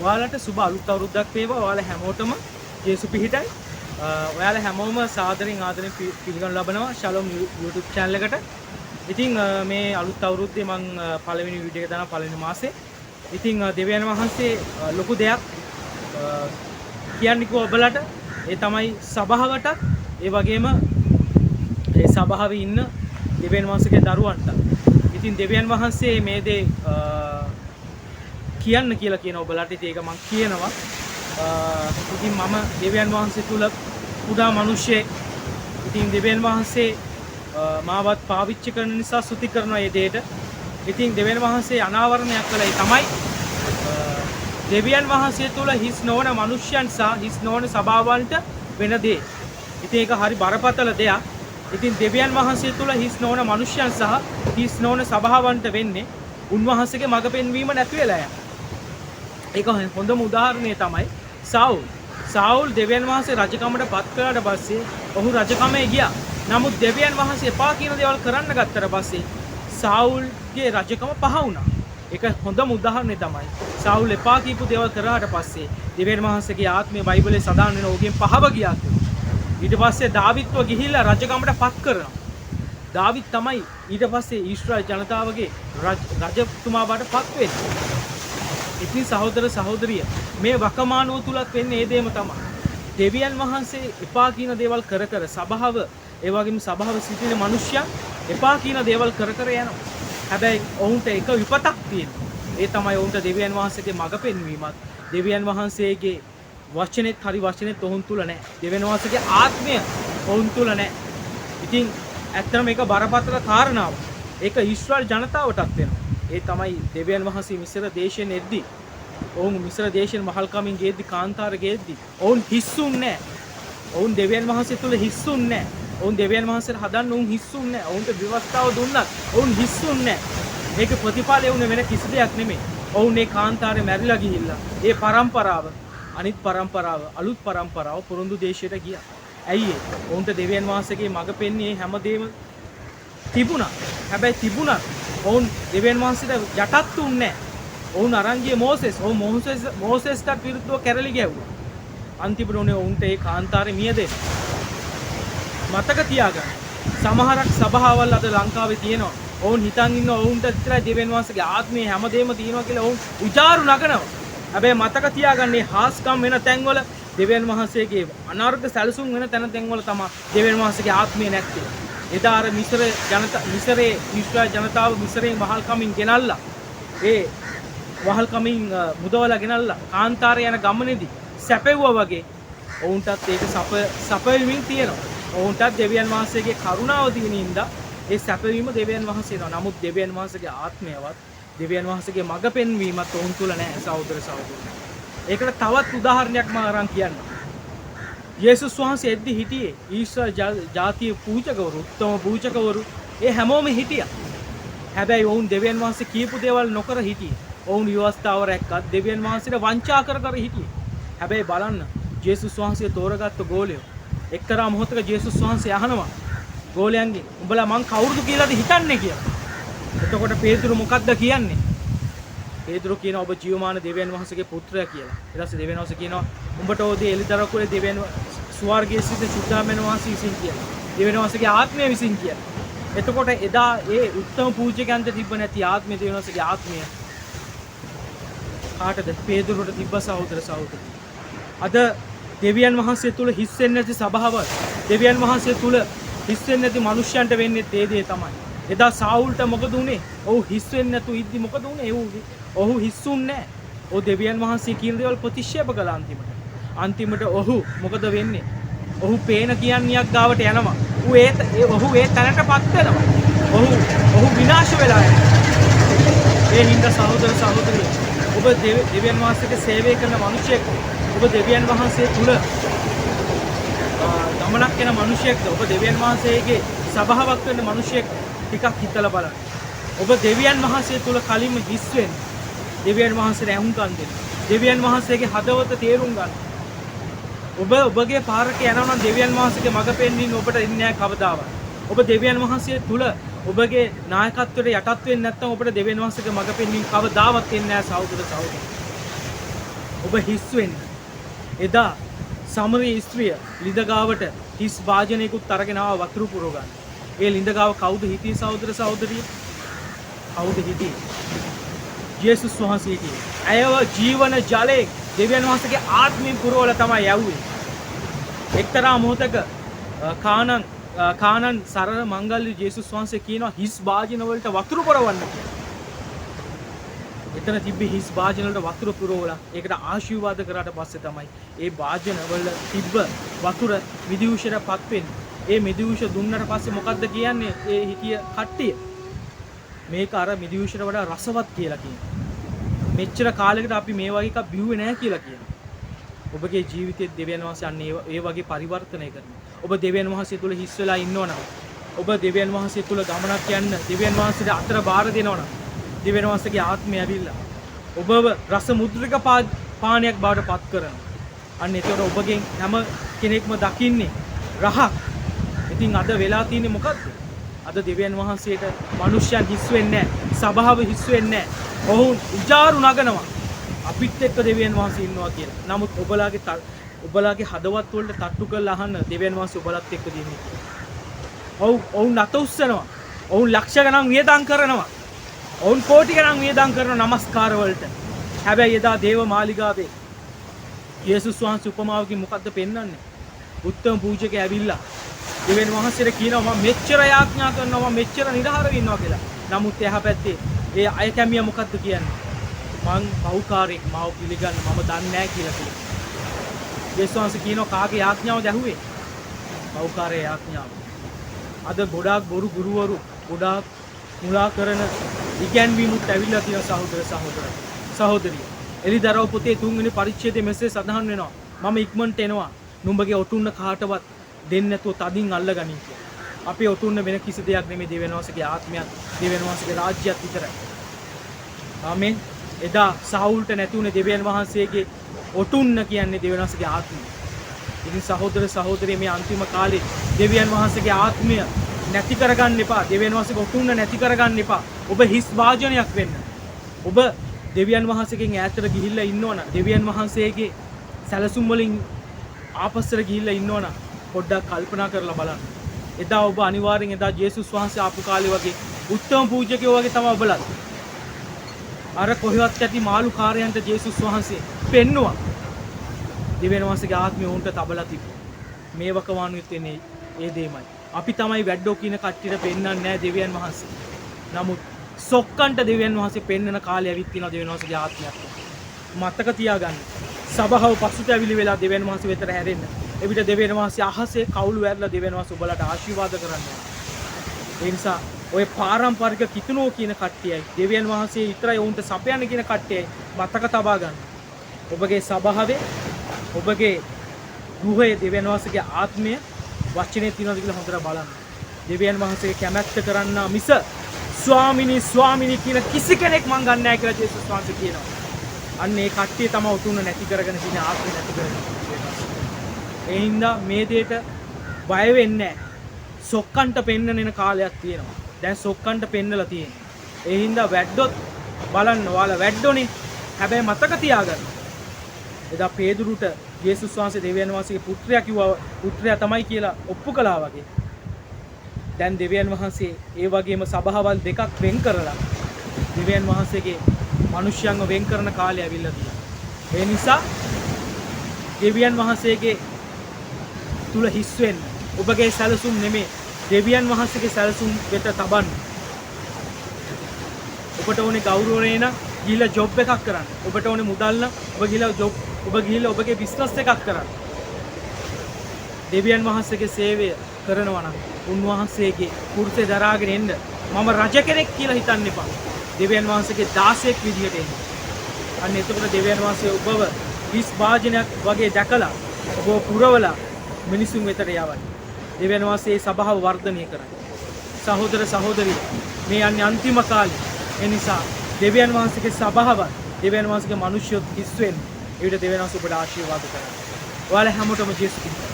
ඔයාලට සුබ අලුත් අවුරුද්දක් වේවා. ඔයාලා හැමෝටම ජේසු පිහිටයි. ඔයාලා හැමෝම සාදරයෙන් ආදරයෙන් පිළිගනු ලබනවා ශලොම් YouTube channel එකට. ඉතින් මේ අලුත් අවුරුද්දේ මම පළවෙනි වීඩියෝ එක දානවා පළවෙනි මාසේ. ඉතින් දෙවියන් වහන්සේ ලොකු දෙයක් කියන්නේ ඔබලට. ඒ තමයි සභාවට, ඒ වගේම ඒ සභාවේ ඉන්න දෙවියන් වහන්සේගේ දරුවන්ට. ඉතින් දෙවියන් වහන්සේ මේ දේ කියන්න කියලා කියන ඔබලට. ඉතින් ඒක මම කියනවා. ඉතින් මම දෙවියන් වහන්සේ තුල කුඩා මිනිස්සෙක්. ඉතින් දෙවියන් වහන්සේ මාවත් පාවිච්චි කරන නිසා ස්තුති කරනවා මේ දෙයට. ඉතින් දෙවියන් වහන්සේ අනාවරණයක් කළේ තමයි දෙවියන් වහන්සේ තුල හිස් නොවන මිනිස්යන් සහ හිස් නොවන සභාවන්ට වෙන දේ. ඉතින් ඒක හරි බරපතල දෙයක්. ඉතින් දෙවියන් වහන්සේ තුල හිස් නොවන මිනිස්යන් සහ හිස් නොවන සභාවන්ට වෙන්නේ උන්වහන්සේගේ මඟ පෙන්වීම නැති වෙලා යන. ඒක හොඳම උදාහරණය තමයි සාවුල්. සාවුල් දෙවියන් වහන්සේ රජකමට පත් කළාට පස්සේ ඔහු රජකමේ ගියා. නමුත් දෙවියන් වහන්සේ එපා කියන දේවල් කරන්න ගත්තට පස්සේ සාවුල්ගේ රජකම පහ වුණා. ඒක හොඳම උදාහරණය තමයි. සාවුල් එපා කියපු දේවල් කරාට පස්සේ දෙවියන් වහන්සේගේ ආත්මය බයිබලයේ සඳහන් වෙන ඕකෙන් පහව ගියා කියලා. ඊට පස්සේ දාවිත්ව ගිහිල්ලා රජකමට පත් කරනවා. දාවිත් තමයි ඊට පස්සේ ඊශ්‍රායල් ජනතාවගේ රජතුමා බවට පත් වෙන්නේ. ඉතින් සහෝදර සහෝදරිය මේ වකමානුව තුලත් වෙන්නේ ඒ දේම තමයි. දෙවියන් වහන්සේ එපා කියන දේවල් කර කර සභාව, ඒ වගේම සභාව සිටින මිනිස්සුන් එපා කියන දේවල් කර කර යනවා. හැබැයි ඔවුන්ට එක විපතක් තියෙනවා. ඒ තමයි ඔවුන්ට දෙවියන් වහන්සේගේ මඟ පෙන්වීමත්, දෙවියන් වහන්සේගේ වචනේත් හරි වචනේත් ඔවුන් තුල නැහැ. දෙවියන් වහන්සේගේ ආත්මය ඔවුන් තුල නැහැ. ඉතින් ඇත්තටම මේක බරපතල කාරණාවක්. ඒක ඊශ්‍රායල් ජනතාවටත් වෙනවා. ඒ තමයි දෙවියන් වහන්සේ මිස්ර දේශයෙන් එද්දි, ඔවුන් මිස්ර දේශයෙන් මහල්කමින් ගේද්දි, කාන්තාර ගේද්දි ඔවුන් හිස්සුන්නේ නැහැ. ඔවුන් දෙවියන් වහන්සේ තුල හිස්සුන්නේ නැහැ. ඔවුන් දෙවියන් වහන්සේට හදන්න ඔවුන් හිස්සුන්නේ නැහැ. ඔවුන්ට ව්‍යවස්ථාව දුන්නත් ඔවුන් හිස්සුන්නේ නැහැ. මේක ප්‍රතිඵලය වුණේ වෙන කිසි දෙයක් නෙමෙයි. ඔවුන් මේ කාන්තාරේ මැරිලා ගිහිල්ලා ඒ પરම්පරාව, අනිත් પરම්පරාව, අලුත් પરම්පරාව පුරුදු දේශයට ගියා. ඇයි ඒ? ඔවුන්ට දෙවියන් වහන්සේගේ මඟ පෙන්වන්නේ හැමදේම තිබුණා. හැබැයි තිබුණත් ඔවුන් දෙවියන් වහන්සේට යටත් වුන්නේ නැහැ. ඔවුන් අරන් ගියේ මෝසෙස්. ඔවුන් මෝසෙස්ට විරුද්ධව කැරලි ගැව්වා. අන්තිමට උනේ ඔවුන්ට ඒ කාන්තාරේ මිය දෙන්න. මතක තියාගන්න. සමහරක් සභාවල් අද ලංකාවේ තියෙනවා. ඔවුන් හිතන් ඉන්න ඔවුන්ට විතරයි දෙවියන් වහන්සේගේ ආත්මය හැමදේම තියෙනවා කියලා ඔවුන් උජාරු නගනවා. හැබැයි මතක තියාගන්න මේ හාස්කම් වෙන තැන්වල දෙවියන් වහන්සේගේ අනර්ග සැලසුම් වෙන තැන්වල තමයි දෙවියන් වහන්සේගේ ආත්මය නැත්තේ. එදා අර මිස්රේ ඊශ්‍රායල් ජනතාව මිස්රයෙන් වහල්කමින් ගෙනල්ලා ඒ වහල්කමින් මුදවලා ගෙනල්ලා කාන්තාරේ යන ගමනේදී සැපෙව්වා වගේ ඔවුන්ටත් ඒක සැපෙමින් තියෙනවා. ඔවුන්ටත් දෙවියන් වහන්සේගේ කරුණාව තියෙන ඉඳලා ඒ සැපවීම දෙවියන් වහන්සේ දෙනවා. නමුත් දෙවියන් වහන්සේගේ ආත්මයවත්, දෙවියන් වහන්සේගේ මඟ පෙන්වීමත් ඔවුන් තුල නැහැ සහෝදර සහෝදරියෝ. ඒකට තවත් උදාහරණයක් මම අරන් කියන්නම්. යේසුස් වහන්සේ එද්දි හිටියේ ඊශ්‍රායල් ජාතිය පූජකවරු, උත්තම පූජකවරු, ඒ හැමෝම හිටියා. හැබැයි ඔවුන් දෙවියන් වහන්සේ කියපු දේවල් නොකර හිටියේ. ඔවුන් විවස්ථාව රැක්කත් දෙවියන් වහන්සේට වංචා කර හිටියේ. හැබැයි බලන්න යේසුස් වහන්සේ තෝරගත්ත ගෝලයෝ එක්තරා මොහොතක යේසුස් වහන්සේ අහනවා ගෝලයන්ගෙන්, උඹලා මං කවුරුද කියලාද හිතන්නේ කියලා. එතකොට පේතුරු මොකද්ද කියන්නේ? පේතුරු කියනවා ඔබ ජීවමාන දෙවියන් වහන්සේගේ පුත්‍රයා කියලා. ඊට පස්සේ දෙවියන් වහන්සේ කියනවා උඹට ඕදී එලිදරව් කුලේ දෙවියන් ස්වර්ගයේ සිට සුද්ධාමෙන් වහන්සේ විසින් කියලා. දෙවියන් වහන්සේගේ ආත්මය විසින් කියලා. එතකොට එදා ඒ උත්තම පූජකයන්ට තිබ්බ නැති ආත්මය දෙවියන් වහන්සේගේ ආත්මය කාටද? පේතුරුට තිබ්බ සහෝදර සහෝදරිය. අද දෙවියන් වහන්සේ තුල හිස් වෙන්නේ නැති සභාවල්, දෙවියන් වහන්සේ තුල හිස් වෙන්නේ නැති මිනිස්යන්ට වෙන්නේ ඒ දේ තමයි. එදා සාවුල්ට මොකද උනේ? ඔහු හිස් වෙන්නේ නැතු ඉද්දි මොකද උනේ? ඔහු හිස්සුන්නේ නැහැ. ඔහු දෙවියන් වහන්සේ කියන දේවල් ප්‍රතික්ෂේප කළා අන්තිමට. අන්තිමට ඔහු මොකද වෙන්නේ? ඔහු පේන කියන්නියක් ගාවට යනවා. ඔහු ඒ තැනටපත් වෙනවා. ඔහු විනාශ වෙලා යනවා. ඒ හින්දා සහෝදර සහෝදරියෝ, ඔබ දෙවියන් වහන්සේගේ සේවය කරන මිනිසෙක්, ඔබ දෙවියන් වහන්සේ තුල ගමනක් යන මිනිසෙක්ද? ඔබ දෙවියන් වහන්සේගේ සභාවක් වෙන මිනිසෙක් ටිකක් හිතලා බලන්න. ඔබ දෙවියන් වහන්සේ තුල කලින්ම හිස් වෙන්න. දෙවියන් වහන්සේට ඇහුම්කන් දෙන්න. දෙවියන් වහන්සේගේ හදවත තේරුම් ගන්න. ඔබගේ පාරක යනවා නම් දෙවියන් වහන්සේගේ මඟ පෙන්වීම ඔබට ඉන්නේ නැහැ කවදාවත්. ඔබ දෙවියන් වහන්සේ තුල ඔබගේ නායකත්වයට යටත් වෙන්නේ නැත්නම් ඔබට දෙවියන් වහන්සේගේ මඟ පෙන්වීම කවදාවත් එන්නේ නැහැ සහෝදර සහෝදරියෝ. ඔබ හිස් වෙන්න. එදා සමරී ස්ත්‍රිය ලිඳ ගාවට හිස් වාජනයකුත් අරගෙන ආව වතුර පුරව ගන්න. ඒ ලිඳ ගාව කවුද හිටියේ සහෝදර සහෝදරිය? කවුද හිටියේ? යේසුස් වහන්සේ හිටියේ. ඇයව ජීවන ජලයේ දෙවියන් වහන්සේගේ ආත්මයෙන් පුරවලා තමයි යවුවේ. එක්තරා මොහොතක කානන් සරල මංගල්‍ය යේසුස් වහන්සේ කියනවා හිස් වාජන වලට වතුර පුරවන්න කියලා. එතන තිබ්බේ හිස් වාජන වලට වතුර පුරවලා ඒකට ආශිර්වාද කරාට පස්සේ තමයි ඒ වාජන වල තිබ්බ වතුර මිදිවුෂයටපත් වෙන්නේ. ඒ මිදිවුෂ දුන්නට පස්සේ මොකද්ද කියන්නේ? ඒ හිටිය කට්ටිය මේක අර මිදිවුෂයට වඩා රසවත් කියලා කියනවා. මෙච්චර කාලයකට අපි මේ වගේ එකක් බිව්වේ නැහැ කියලා කියනවා. ඔබගේ ජීවිතයේ දෙවියන් වහන්සේ අන්න ඒ වගේ පරිවර්තනය කරනවා. ඔබ දෙවියන් වහන්සේ තුල හිස් වෙලා ඉන්නවනම්, ඔබ දෙවියන් වහන්සේ තුල ගමනක් යන්න දෙවියන් වහන්සේට අතර බාර දෙනවනම්, දෙවියන් වහන්සේගේ ආත්මය ඇවිල්ලා ඔබව රස මුද්‍රික පානයක් බවට පත් කරනවා. අන්න ඒතකොට ඔබගෙන් හැම කෙනෙක්ම දකින්නේ රහක්. ඉතින් අද වෙලා තියෙන්නේ මොකද්ද? අද දෙවියන් වහන්සේට මිනිස්යන් හිස් වෙන්නේ නැහැ. සබාව හිස් වෙන්නේ නැහැ. ඔවුන් උජාරු නගනවා. අපිත් එක්ක දෙවියන් වහන්සේ ඉන්නවා කියලා. නමුත් ඔබලාගේ හදවත් වලට තට්ටු කරලා අහන්න දෙවියන් වහන්සේ ඔබලත් එක්ක දින්නේ. ඔවුන් අත උස්සනවා. ඔවුන් ලක්ෂ ගණන් වියදම් කරනවා. ඔවුන් කෝටි ගණන් වියදම් කරන නමස්කාර වලට. හැබැයි එදා දේව මාලිගාවේ යේසුස් වහන්සේ උපමාවකින් මොකද්ද පෙන්වන්නේ? උත්තම පූජකයා ඇවිල්ලා දෙවියන් වහන්සේට කියනවා මම මෙච්චර යාඥා කරනවා මම මෙච්චර නිරහරව ඉන්නවා කියලා. නමුත් එහා පැත්තේ ඒ අය කැමියා මොකද්ද කියන්නේ? මං පව්කාරයෙක් මාව පිළිගන්න මම දන්නේ නැහැ කියලා කියනවා. යේසුස් වහන්සේ කියනවා කාගේ යාඥාවද ඇහුවේ? පව්කාරයේ යාඥාව. අද ගොඩාක් බොරු ගුරුවරු ගොඩාක් මුලා කරන ඉගැන්වීමුත් ඇවිල්ලා තියෙනවා සහෝදරිය. එලිදරව් පොතේ 3 වෙනි පරිච්ඡේදයේ මෙසේ සඳහන් වෙනවා. මම ඉක්මනට එනවා. නුඹගේ ඔටුන්න කාටවත් දෙන්නේ නැතුව තදින් අල්ලගනින් කියලා. අපේ ඔටුන්න වෙන කිසි දෙයක් නෙමෙයි දෙවියන් වහන්සේගේ ආත්මයක්, දෙවියන් වහන්සේගේ රාජ්‍යයක් විතරයි. ආමෙන්. එදා සාවුල්ට නැති වුණේ දෙවියන් වහන්සේගේ ඔටුන්න කියන්නේ දෙවියන් වහන්සේගේ ආත්මය. ඉතින් සහෝදර සහෝදරිය මේ අන්තිම කාලේ දෙවියන් වහන්සේගේ ආත්මය නැති කරගන්න එපා. දෙවියන් වහන්සේගේ ඔටුන්න නැති කරගන්න එපා. ඔබ හිස් වාජනයක් වෙන්න. ඔබ දෙවියන් වහන්සේගෙන් ඈතට ගිහිල්ලා ඉන්නවනම්, දෙවියන් වහන්සේගේ සැලසුම් වලින් ආපස්සට ගිහිල්ලා ඉන්නවනම් පොඩ්ඩක් කල්පනා කරලා බලන්න. එදා ඔබ අනිවාර්යෙන් එදා යේසුස් වහන්සේ ආපු කාලේ වගේ උත්තම පූජකයෝ වගේ තමයි ඔබලත්. අර කොහෙවත් ඇති මාළු කාර්යයන්ට යේසුස් වහන්සේ පෙන්නවා. දෙවියන් වහන්සේගේ ආත්මය උන්ට තබලා තිබ්බා. මේ වකවානුවෙත් වෙන්නේ ඒ දෙයමයි. අපි තමයි වැඩෝ කියන කට්ටියට පෙන්වන්නේ නැහැ දෙවියන් වහන්සේ. නමුත් සොක්කන්ට දෙවියන් වහන්සේ පෙන්වන කාලය ඇවිත් තියෙනවා දෙවියන් වහන්සේගේ ආත්මයක්. මතක තියාගන්න. සබාව පසුත ඇවිලි වෙලා දෙවියන් වහන්සේ වෙතට හැරෙන්න. එවිට දෙවියන් වහන්සේ අහසේ කවුළු වැරලා දෙවියන් වහන්සේ ඔබලට ආශිර්වාද කරන්නේ. ඒ නිසා ඔය පාරම්පරික කිතුනෝ කියන කට්ටියයි දෙවියන් වහන්සේ විතරයි උන්ට සපයන්න කියන කට්ටියයි මතක තබා ගන්න. ඔබගේ සබාවේ ඔබගේ ගෘහයේ දෙවියන් වහන්සේගේ ආත්මය වචනේ තියනවාද කියලා හොඳට බලන්න. දෙවියන් වහන්සේගේ කැමැත්ත කරන්න මිස ස්වාමිනී කියන කිසි කෙනෙක් මං ගන්න නැහැ කියලා ජේසුස් වහන්සේ කියනවා. අන්න ඒ කට්ටිය තමයි උතුම්න නැති කරගෙන ඉන්න ආත්මය නැති කරගෙන. ඒ හින්දා මේ දෙයට බය වෙන්නේ නැහැ. සොක්කන්ට පෙන්නන කාලයක් තියෙනවා. දැන් සොක්කන්ට පෙන්නලා තියෙනවා. ඒ හින්දා වැඩ්ඩොත් බලන්න ඔයාලා වැඩ්ඩෝනේ. හැබැයි මතක තියාගන්න. එදා පේදුරුට යේසුස් වහන්සේ දෙවියන් වහන්සේගේ පුත්‍රයා කිව්වා පුත්‍රයා තමයි කියලා ඔප්පු කළා වගේ. දැන් දෙවියන් වහන්සේ ඒ වගේම සබාවල් දෙකක් වෙන් කරලා දෙවියන් වහන්සේගේ මිනිස්යන්ව වෙන් කරන කාලය ඇවිල්ලා තියෙනවා. ඒ නිසා දෙවියන් වහන්සේගේ තුල හිස් වෙන්න. ඔබගේ සැලසුම් නෙමෙයි දෙවියන් වහන්සේගේ සැලසුම් වෙත තබන්න. ඔබට ඕනේ ගෞරවණේ නම් ගිහිල්ලා ජොබ් එකක් කරන්න. ඔබට ඕනේ මුදල් නම් ඔබ ගිහිල්ලා ඔබගේ බිස්නස් එකක් කරන්න. දෙවියන් වහන්සේගේ සේවය කරනවා නම් උන්වහන්සේගේ කුරුසේ දරාගෙන එන්න. මම රජ කෙනෙක් කියලා හිතන්න එපා. දෙවියන් වහන්සේගේ දාසයෙක් විදිහට එන්න. අන්න එතකොට දෙවියන් වහන්සේ ඔබව හිස් වාජනයක් වගේ දැකලා ඔබ පුරවලා මිනිසුන් වෙතට යවයි. දෙවියන් වහන්සේ සබාව වර්ධනය කරයි. සහෝදර සහෝදරිය මේ යන්නේ අන්තිම කාලේ. ඒ නිසා දෙවියන් වහන්සේගේ සබාව දෙවියන් වහන්සේගේ මිනිස්සුත් හිස් වෙන්න. ඒ විදිහට දෙවියන් වහන්සේ ඔබට ආශිර්වාද කරනවා. ඔයාලා හැමෝටම ජේසුස්